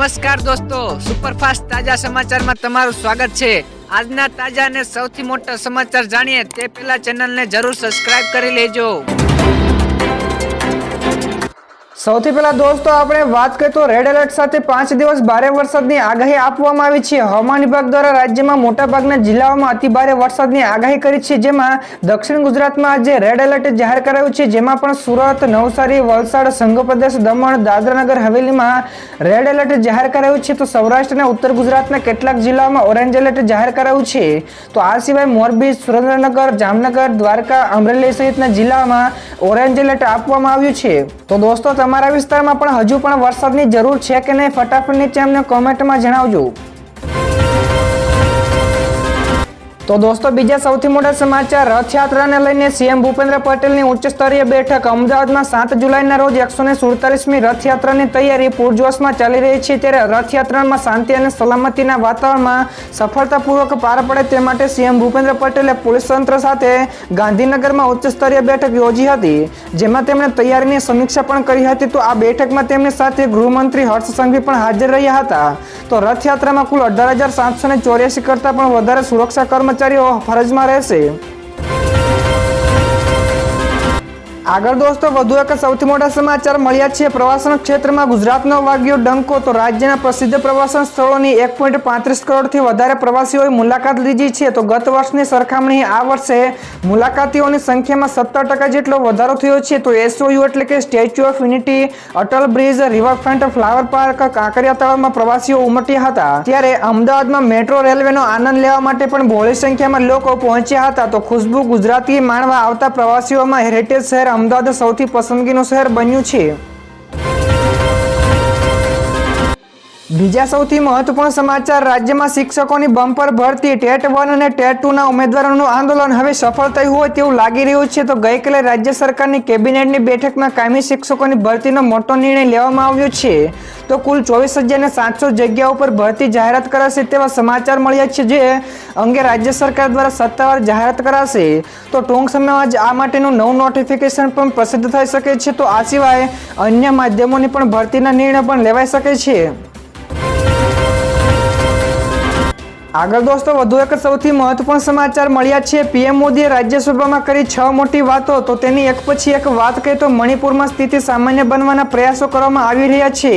નમસ્કાર દોસ્તો, સુપરફાસ્ટ તાજા સમાચારમાં તમારું સ્વાગત છે। આજના તાજા અને સૌથી મોટા સમાચાર જાણીએ તે પહેલા ચેનલને જરૂર સબસ્ક્રાઇબ કરી લેજો। સૌથી પહેલા દોસ્તો આપણે વાત કરીએ તો રેડ એલર્ટ સાથે 5 દિવસ ભારે વરસાદની આગાહી આપવામાં આવી છે। હવામાન વિભાગ દ્વારા રાજ્યમાં મોટાભાગના જિલ્લાઓમાં અતિભારે વરસાદની આગાહી કરી છે, જેમાં દક્ષિણ ગુજરાતમાં આજે રેડ એલર્ટ જાહેર કરાયું છે, જેમાં પણ સુરત, નવસારી, વલસાડ, સંઘપ્રદેશ, દમણ, દાદરાનગર હવેલીમાં રેડ એલર્ટ જાહેર કરાયું છે। તો સૌરાષ્ટ્ર અને ઉત્તર ગુજરાતના કેટલાક જિલ્લાઓમાં ઓરેન્જ એલર્ટ જાહેર કરાયું છે। તો આ સિવાય મોરબી, સુરેન્દ્રનગર, જામનગર, દ્વારકા, અમરેલી સહિતના જિલ્લામાં ઓરેન્જ એલર્ટ આપવામાં આવ્યું છે। તો દોસ્તો તમારા વિસ્તારમાં પણ હજુ પણ વરસાદની જરૂર છે કે નહીં, ફટાફટ નીચે અમને કોમેન્ટમાં જણાવજો। તો દોસ્તો બીજા સૌથી મોટા સમાચાર, રથયાત્રાને લઈને સીએમ ભૂપેન્દ્ર પટેલની ઉચ્ચ સ્તરીય બેઠક। અમદાવાદમાં 7 જુલાઈના રોજ 147મી રથયાત્રાની તૈયારી પૂરજોશમાં ચાલી રહી છે, ત્યારે રથયાત્રામાં શાંતિ અને સલામતીના વાતાવરણમાં સફળતાપૂર્વક પાર પડે તે માટે સીએમ ભૂપેન્દ્ર પટેલે પોલીસ તંત્ર સાથે ગાંધીનગરમાં ઉચ્ચ સ્તરીય બેઠક યોજી હતી, જેમાં તેમણે તૈયારીની સમીક્ષા પણ કરી હતી। તો આ બેઠકમાં તેમની સાથે ગૃહમંત્રી હર્ષ સંઘવી પણ હાજર રહ્યા હતા। તો રથયાત્રામાં કુલ 18,784 કરતાં પણ વધારે સુરક્ષા કર્મચારીઓ ફરજમાં રહેશે। આગળ દોસ્તો વધુ એક સૌથી મોટા સમાચાર મળ્યા છે। પ્રવાસન ક્ષેત્રમાં ગુજરાતનો વાગ્યો ડંકો। તો રાજ્યના પ્રસિદ્ધ પ્રવાસન સ્થળોની 1.35 કરોડથી વધારે પ્રવાસીઓએ મુલાકાત લીધી છે। તો ગત વર્ષની સરખામણીએ આ વર્ષે મુલાકાતીઓની સંખ્યામાં 17% જેટલો વધારો થયો છે। તો એસઓયુ એટલે કે statue of unity, Atal bridge, riverfront, flower park, Kankaria તળાવમાં પ્રવાસીઓ ઉમટ્યા હતા, ત્યારે અમદાવાદમાં મેટ્રો રેલવેનો આનંદ લેવા માટે પણ બહોળી સંખ્યામાં લોકો પહોંચ્યા હતા। તો ખુશ્બુ ગુજરાતી માણવા આવતા પ્રવાસીઓમાં હેરિટેજ શહેર અમદાવાદ સૌથી પસંદગીનું શહેર બન્યું છે। બીજા સૌથી મહત્વપૂર્ણ સમાચાર, રાજ્યમાં શિક્ષકોની બમ્પર ભરતી। ટેટ 1 અને ટેટ 2ના ઉમેદવારોનું આંદોલન હવે સફળ થયું હોય તેવું લાગી રહ્યું છે। તો ગઈકાલે રાજ્ય સરકારની કેબિનેટની બેઠકમાં કાયમી શિક્ષકોની ભરતીનો મોટો નિર્ણય લેવામાં આવ્યો છે। તો કુલ 24,700 જગ્યાઓ પર ભરતી જાહેરાત કરાશે તેવા સમાચાર મળ્યા છે, જે અંગે રાજ્ય સરકાર દ્વારા સત્તાવાર જાહેરાત કરાશે। તો ટૂંક સમયમાં જ આ માટેનું નવું નોટિફિકેશન પણ પ્રસિદ્ધ થઈ શકે છે। તો આ સિવાય અન્ય માધ્યમોની પણ ભરતીના નિર્ણય પણ લેવાઈ શકે છે। આગળ દોસ્તો વધુ એક સૌથી મહત્વપૂર્ણ સમાચાર મળ્યા છે। પીએમ મોદીએ રાજ્યસભામાં કરી 6 મોટી વાતો। તો તેની એક પછી એક વાત કરીએ તો મણિપુરમાં સ્થિતિ સામાન્ય બનવાના પ્રયાસો કરવામાં આવી રહ્યા છે।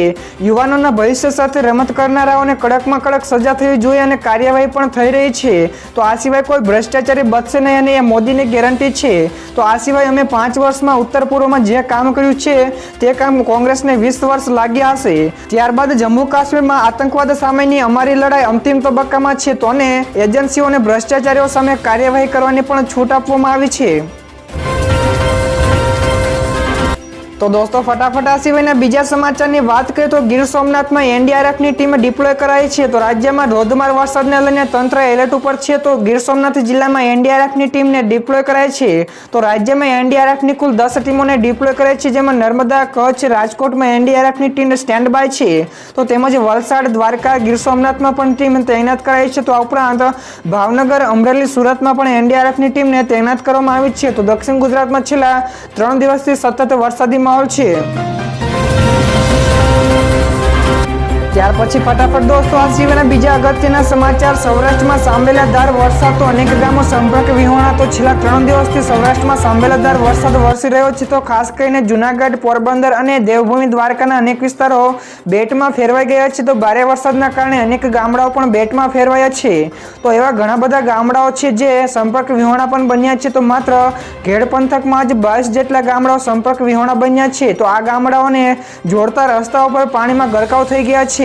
યુવાનોના ભવિષ્ય સાથે રમત કરનારાઓને કડકમાં કડક સજા થવી જોઈએ અને કાર્યવાહી પણ થઈ રહી છે। તો આ સિવાય કોઈ ભ્રષ્ટાચારી બચશે નહીં અને એ મોદીની ગેરંટી છે। તો આ સિવાય અમે 5 વર્ષમાં ઉત્તર પૂર્વમાં જે કામ કર્યું છે તે કામ કોંગ્રેસને 20 વર્ષ લાગ્યા હશે। ત્યારબાદ જમ્મુ કાશ્મીરમાં આતંકવાદ સામેની અમારી લડાઈ અંતિમ તબક્કામાં છે। તો અને એજન્સીઓને ભ્રષ્ટાચારીઓ સામે કાર્યવાહી કરવાની પણ છૂટ આપવામાં આવી છે। તો દોસ્તો ફટાફટ આ સિવાયના બીજા સમાચારની વાત કરીએ તો ગીર સોમનાથમાં એનડીઆરએફની ટીમ ડિપ્લોય કરાઈ છે। તો રાજ્યમાં ધોધમાર વરસાદને લઈને તંત્ર એલર્ટ ઉપર છે। તો ગીર સોમનાથ જિલ્લામાં એનડીઆરએફની ટીમને ડિપ્લોય કરાઈ છે। તો રાજ્યમાં એનડીઆરએફની કુલ 10 ટીમોને ડિપ્લોય કરાઈ છે, જેમાં નર્મદા, કચ્છ, રાજકોટમાં એનડીઆરએફની ટીમ સ્ટેન્ડ બાય છે। તો તેમજ વલસાડ, દ્વારકા, ગીર સોમનાથમાં પણ ટીમ તૈનાત કરાઈ છે। તો આ ઉપરાંત ભાવનગર, અમરેલી, સુરતમાં પણ એનડીઆરએફની ટીમને તૈનાત કરવામાં આવી છે। તો દક્ષિણ ગુજરાતમાં છેલ્લા 3 દિવસથી સતત વરસાદી માહોલ છે। ત્યાર પછી ફટાફટ દોસ્તો આ સિવાયના બીજા અગત્યના સમાચાર, સૌરાષ્ટ્રમાં સાંબેલાધાર વરસાદ। તો અનેક ગામો સંપર્ક વિહોણા। તો છેલ્લા 3 દિવસથી સૌરાષ્ટ્રમાં સાંબેલાધાર વરસાદ વરસી રહ્યો છે। તો ખાસ કરીને જુનાગઢ, પોરબંદર અને દેવભૂમિ દ્વારકાના અનેક વિસ્તારો બેટમાં ફેરવાઈ ગયા છે। તો ભારે વરસાદના કારણે અનેક ગામડાઓ પણ બેટમાં ફેરવાયા છે। તો એવા ઘણા બધા ગામડાઓ છે જે સંપર્ક વિહોણા પણ બન્યા છે। તો માત્ર ઘેડ પંથકમાં જ 22 જેટલા ગામડાઓ સંપર્ક વિહોણા બન્યા છે। તો આ ગામડાઓને જોડતા રસ્તાઓ પર પાણીમાં ગરકાવ થઈ ગયા છે।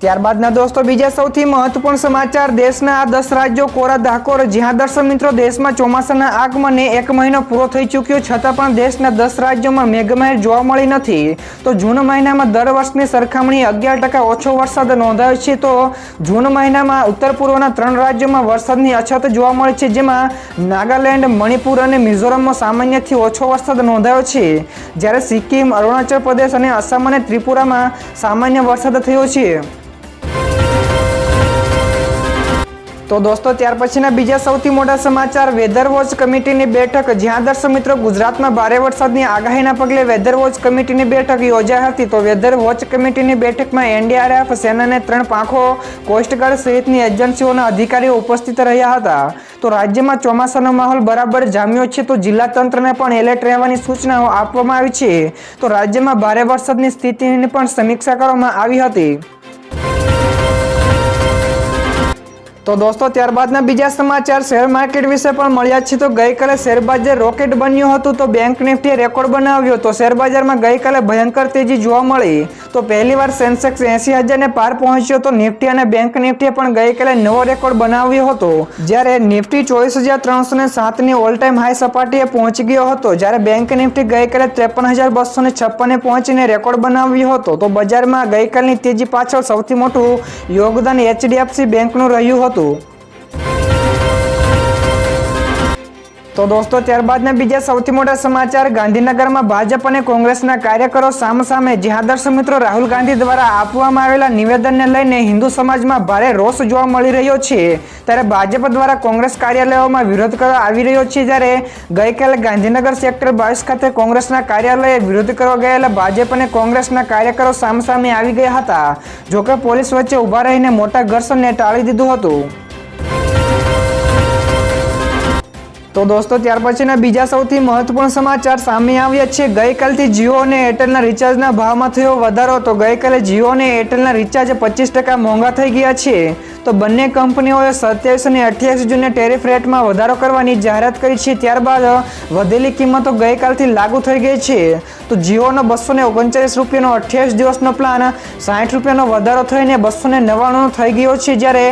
ત્યારબાદના દોસ્તો બીજા સૌથી મહત્વપૂર્ણ સમાચાર, દેશના આ 10 રાજ્યો કોરા ધાકોર। જ્યાં દર્શક મિત્રો દેશમાં ચોમાસાના આગમને 1 મહિનો પૂરો થઈ ચૂક્યો છતાં પણ દેશના 10 રાજ્યોમાં મેઘમહેર જોવા મળી નથી। તો જૂન મહિનામાં દર વર્ષની સરખામણીએ 11% ઓછો વરસાદ નોંધાયો છે। તો જૂન મહિનામાં ઉત્તર પૂર્વના 3 રાજ્યોમાં વરસાદની અછત જોવા મળી છે, જેમાં નાગાલેન્ડ, મણિપુર અને મિઝોરમમાં સામાન્યથી ઓછો વરસાદ નોંધાયો છે, જ્યારે સિક્કિમ, અરુણાચલ પ્રદેશ અને આસામ અને ત્રિપુરામાં સામાન્ય વરસાદ થયો છે। તો દોસ્તો ત્યાર પછીના બીજા સૌથી મોટા સમાચાર વેધર વોચ કમિટીની બેઠક, જ્યાં દર્શક મિત્રો ગુજરાતમાં ભારે વરસાદની આગાહીના પગલે વેધર વોચ કમિટીની બેઠક યોજાઈ હતી. તો વેધર વોચ કમિટીની બેઠકમાં એનડીઆરએફ, સેનાને 3 પાંખો, કોસ્ટગાર્ડ સહિતની એજન્સીઓના અધિકારીઓ ઉપસ્થિત રહ્યા હતા. તો રાજ્યમાં ચોમાસાનો માહોલ બરાબર જામ્યો છે. તો જિલ્લા તંત્રને પણ એલર્ટ રહેવાની સૂચનાઓ આપવામાં આવી છે. તો રાજ્યમાં ભારે વરસાદની સ્થિતિની પણ સમીક્ષા કરવામાં આવી હતી. તો દોસ્તો ત્યારબાદના બીજા સમાચાર શેર માર્કેટ વિશે પણ મળ્યા છે. તો ગઈકાલે શેરબજાર રોકેટ બન્યું હતું. તો બેંક નિફ્ટીએ રેકોર્ડ બનાવ્યો. તો શેરબજારમાં ગઈકાલે ભયંકર તેજી જોવા મળી. તો પહેલીવાર સેન્સેક્સ 80,000ને પાર પહોંચ્યો. તો નિફ્ટી અને બેંક નિફ્ટીએ પણ ગઈકાલે નવો રેકોર્ડ બનાવ્યો હતો, જ્યારે નિફ્ટી 24,307ની ઓલ ટાઈમ હાઈ સપાટીએ પહોંચી ગયો હતો, જ્યારે બેંક નિફ્ટી ગઈકાલે 53,256 પહોંચીને રેકોર્ડ બનાવ્યો હતો. તો બજારમાં ગઈકાલની તેજી પાછળ સૌથી મોટું યોગદાન એચડીએફસી બેંકનું રહ્યું હતું. તો દોસ્તો ત્યારબાદના બીજા સૌથી મોટા સમાચાર, ગાંધીનગરમાં ભાજપ અને કોંગ્રેસના કાર્યકરો સામસામે, જ્યાં દર્શક મિત્રો રાહુલ ગાંધી દ્વારા આપવામાં આવેલા નિવેદનને લઈને હિન્દુ સમાજમાં ભારે રોષ જોવા મળી રહ્યો છે. ત્યારે ભાજપ દ્વારા કોંગ્રેસ કાર્યાલયોમાં વિરોધ કરવા આવી રહ્યો છે. જ્યારે ગઈકાલે ગાંધીનગર સેક્ટર 22 ખાતે કોંગ્રેસના કાર્યાલયે વિરોધ કરવા ગયેલા ભાજપ અને કોંગ્રેસના કાર્યકરો સામસામે આવી ગયા હતા. જોકે પોલીસ વચ્ચે ઊભા રહીને મોટા ઘર્ષણને ટાળી દીધું હતું. તો દોસ્તો ત્યાર પછીના બીજા સૌથી મહત્વપૂર્ણ સમાચાર સામે આવ્યા છે. ગઈકાલથી જીઓ અને એરટેલના રિચાર્જના ભાવમાં થયો વધારો. તો ગઈકાલે જીઓ અને એરટેલના રિચાર્જ 25% મોંઘા થઈ ગયા છે. તો બંને કંપનીઓએ 27 અને 28 જૂને ટેરિફ રેટમાં વધારો કરવાની જાહેરાત કરી છે. ત્યારબાદ વધેલી કિંમતો ગઈકાલથી લાગુ થઈ ગઈ છે. તો જીઓનો 239 રૂપિયાનો 28 દિવસનો પ્લાન 60 રૂપિયાનો વધારો થઈને 299 થઈ ગયો છે, જ્યારે